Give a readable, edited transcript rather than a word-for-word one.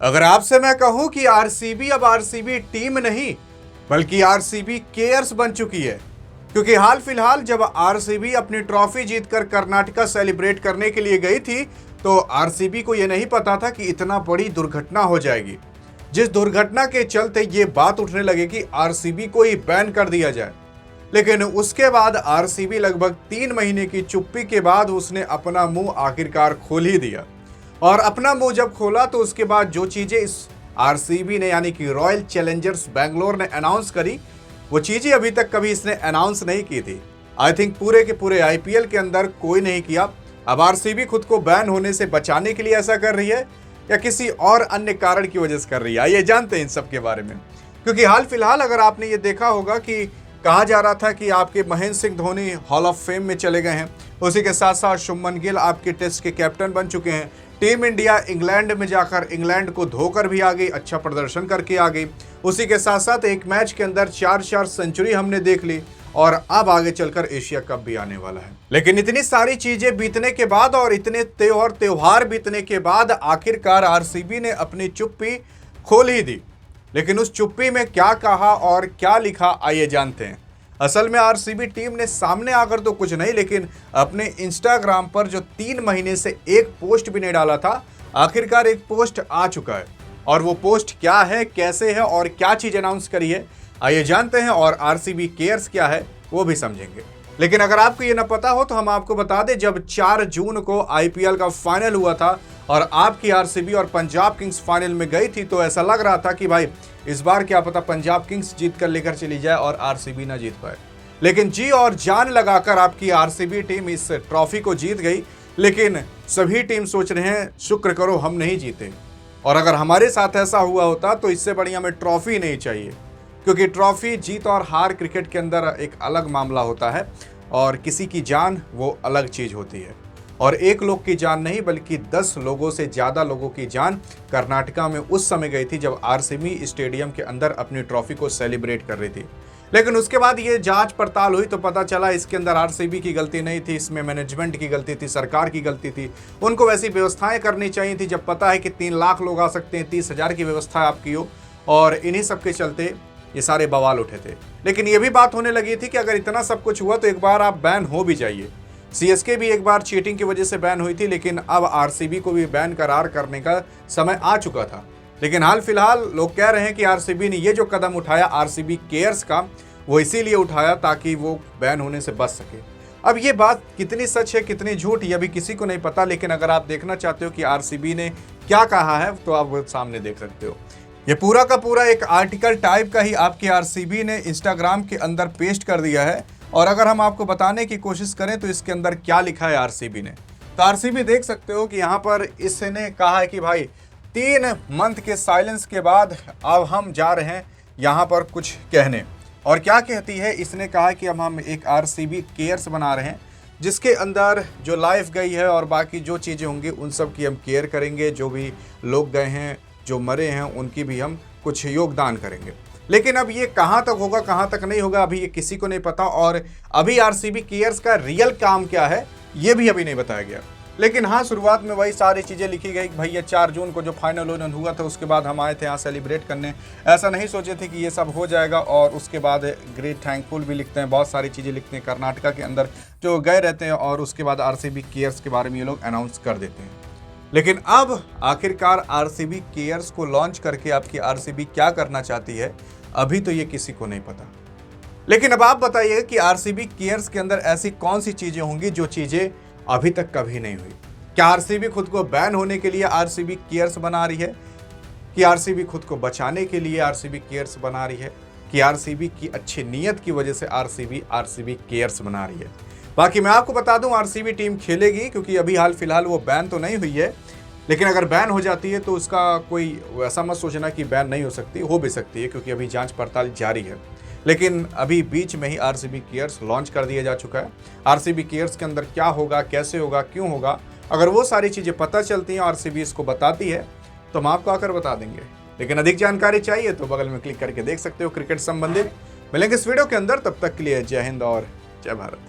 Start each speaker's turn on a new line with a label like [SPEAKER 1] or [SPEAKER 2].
[SPEAKER 1] अगर आपसे मैं कहूं कि आरसीबी अब आरसीबी टीम नहीं बल्कि आरसीबी केयर्स बन चुकी है, क्योंकि हाल फिलहाल जब आरसीबी अपनी ट्रॉफी जीतकर कर्नाटका सेलिब्रेट करने के लिए गई थी तो आरसीबी को यह नहीं पता था कि इतना बड़ी दुर्घटना हो जाएगी, जिस दुर्घटना के चलते ये बात उठने लगे कि आरसीबी को ही बैन कर दिया जाए। लेकिन उसके बाद आरसीबी लगभग 3 महीने की चुप्पी के बाद उसने अपना मुंह आखिरकार खोल ही दिया। और अपना मुंह जब खोला तो उसके बाद जो चीजें इस आरसीबी ने यानी कि रॉयल चैलेंजर्स बैंगलोर ने अनाउंस करी, वो चीजें अभी तक कभी इसने अनाउंस नहीं की थी। आई थिंक पूरे के पूरे आईपीएल के अंदर कोई नहीं किया। अब आरसीबी खुद को बैन होने से बचाने के लिए ऐसा कर रही है या किसी और अन्य कारण की वजह से कर रही है, आइए जानते हैं इन सब के बारे में। क्योंकि हाल फिलहाल अगर आपने ये देखा होगा कि कहा जा रहा था कि आपके Mahendra Singh Dhoni hall of fame में चले गए हैं, उसी के साथ साथ शुभमन गिल आपके टेस्ट के कैप्टन बन चुके हैं। टीम इंडिया इंग्लैंड में जाकर इंग्लैंड को धोकर भी आ गई, अच्छा प्रदर्शन करके आ गई। उसी के साथ साथ एक मैच के अंदर 4 सेंचुरी हमने देख ली और अब आगे चलकर एशिया कप भी आने वाला है। लेकिन इतनी सारी चीजें बीतने के बाद और इतने त्योहार बीतने के बाद आखिरकार आरसीबी ने अपनी चुप्पी खोल ही दी। लेकिन उस चुप्पी में क्या कहा और क्या लिखा, आइए जानते हैं। असल में आरसीबी टीम ने सामने आकर तो कुछ नहीं, लेकिन अपने इंस्टाग्राम पर जो 3 महीने से एक पोस्ट भी नहीं डाला था, आखिरकार एक पोस्ट आ चुका है। और वो पोस्ट क्या है, कैसे है और क्या चीज अनाउंस करी है, आइए जानते हैं। और आरसीबी केयर्स क्या है वो भी समझेंगे। लेकिन अगर आपको ये ना पता हो तो हम आपको बता दें, जब 4 जून को आईपीएल का फाइनल हुआ था और आपकी आरसीबी और पंजाब किंग्स फाइनल में गई थी, तो ऐसा लग रहा था कि भाई इस बार क्या पता पंजाब किंग्स जीत कर लेकर चली जाए और आरसीबी ना जीत पाए। लेकिन जी और जान लगाकर आपकी आरसीबी टीम इस ट्रॉफी को जीत गई। लेकिन सभी टीम सोच रहे हैं शुक्र करो हम नहीं जीते, और अगर हमारे साथ ऐसा हुआ होता तो इससे बढ़िया हमें ट्रॉफी नहीं चाहिए। क्योंकि ट्रॉफी जीत और हार क्रिकेट के अंदर एक अलग मामला होता है और किसी की जान वो अलग चीज होती है। और एक लोग की जान नहीं बल्कि 10 लोगों से ज़्यादा लोगों की जान कर्नाटका में उस समय गई थी जब आरसीबी स्टेडियम के अंदर अपनी ट्रॉफी को सेलिब्रेट कर रही थी। लेकिन उसके बाद ये जांच पड़ताल हुई तो पता चला इसके अंदर आरसीबी की गलती नहीं थी, इसमें मैनेजमेंट की गलती थी, सरकार की गलती थी। उनको वैसी व्यवस्थाएं करनी चाहिए थी। जब पता है कि 3 लाख लोग आ सकते हैं, 30,000 की व्यवस्था आपकी हो, और इन्हीं सब के चलते ये सारे बवाल उठे थे। लेकिन ये भी बात होने लगी थी कि अगर इतना सब कुछ हुआ तो एक बार आप बैन हो भी जाइए। सीएसके भी एक बार चीटिंग की वजह से बैन हुई थी, लेकिन अब आरसीबी को भी बैन करार करने का समय आ चुका था। लेकिन हाल फिलहाल लोग कह रहे हैं कि आरसीबी ने ये जो कदम उठाया आरसीबी केयर्स का, वो इसीलिए उठाया ताकि वो बैन होने से बच सके। अब ये बात कितनी सच है कितनी झूठ ये अभी किसी को नहीं पता, लेकिन अगर आप देखना चाहते हो कि आरसीबी ने क्या कहा है तो आप वो सामने देख सकते हो। ये पूरा का पूरा एक आर्टिकल टाइप का ही आपकी आरसीबी ने इंस्टाग्राम के अंदर पेस्ट कर दिया है। और अगर हम आपको बताने की कोशिश करें तो इसके अंदर क्या लिखा है आरसीबी ने, तो आरसीबी देख सकते हो कि यहाँ पर इसने कहा है कि भाई 3 मंथ के साइलेंस के बाद अब हम जा रहे हैं यहाँ पर कुछ कहने। और क्या कहती है, इसने कहा कि अब हम एक आरसीबी केयर्स बना रहे हैं जिसके अंदर जो लाइफ गई है और बाकी जो चीज़ें होंगी उन सब की हम केयर करेंगे। जो भी लोग गए हैं, जो मरे हैं, उनकी भी हम कुछ योगदान करेंगे। लेकिन अब ये कहाँ तक होगा कहाँ तक नहीं होगा अभी ये किसी को नहीं पता। और अभी आरसीबी केयर्स का रियल काम क्या है ये भी अभी नहीं बताया गया। लेकिन हाँ, शुरुआत में वही सारी चीज़ें लिखी गई। भैया 4 जून को जो फाइनल हुआ था उसके बाद हम आए थे यहाँ सेलिब्रेट करने। ऐसा नहीं सोचे थे कि ये सब हो जाएगा। और उसके बाद ग्रेट थैंकफुल भी लिखते हैं, बहुत सारी चीज़ें लिखते हैं कर्नाटका के अंदर जो गए रहते हैं, और उसके बाद आरसीबी केयर्स के बारे में ये लोग अनाउंस कर देते हैं। लेकिन अब आखिरकार आरसीबी केयर्स को लॉन्च करके आपकी आरसीबी क्या करना चाहती है अभी तो ये किसी को नहीं पता। लेकिन अब आप बताइए कि आरसीबी केयर्स के अंदर ऐसी कौन सी चीजें होंगी जो चीजें अभी तक कभी नहीं हुई। क्या आरसीबी खुद को बैन होने के लिए आरसीबी केयर्स बना रही है, कि आरसीबी खुद को बचाने के लिए आरसीबी केयर्स बना रही है, कि आरसीबी की अच्छी नीयत की वजह से आरसीबी केयर्स बना रही है। बाकी मैं आपको बता दूं आरसीबी टीम खेलेगी, क्योंकि अभी हाल फिलहाल वो बैन तो नहीं हुई है। लेकिन अगर बैन हो जाती है तो उसका कोई ऐसा मत सोचना कि बैन नहीं हो भी सकती है, क्योंकि अभी जांच पड़ताल जारी है। लेकिन अभी बीच में ही आरसीबी केयर्स लॉन्च कर दिया जा चुका है। आरसीबी केयर्स के अंदर क्या होगा, कैसे होगा, क्यों होगा, अगर वो सारी चीज़ें पता चलती हैं, आरसीबी इसको बताती है तो हम आपको आकर बता देंगे। लेकिन अधिक जानकारी चाहिए तो बगल में क्लिक करके देख सकते हो क्रिकेट संबंधित। मिलेंगे इस वीडियो के अंदर, तब तक के लिए जय हिंद और जय भारत।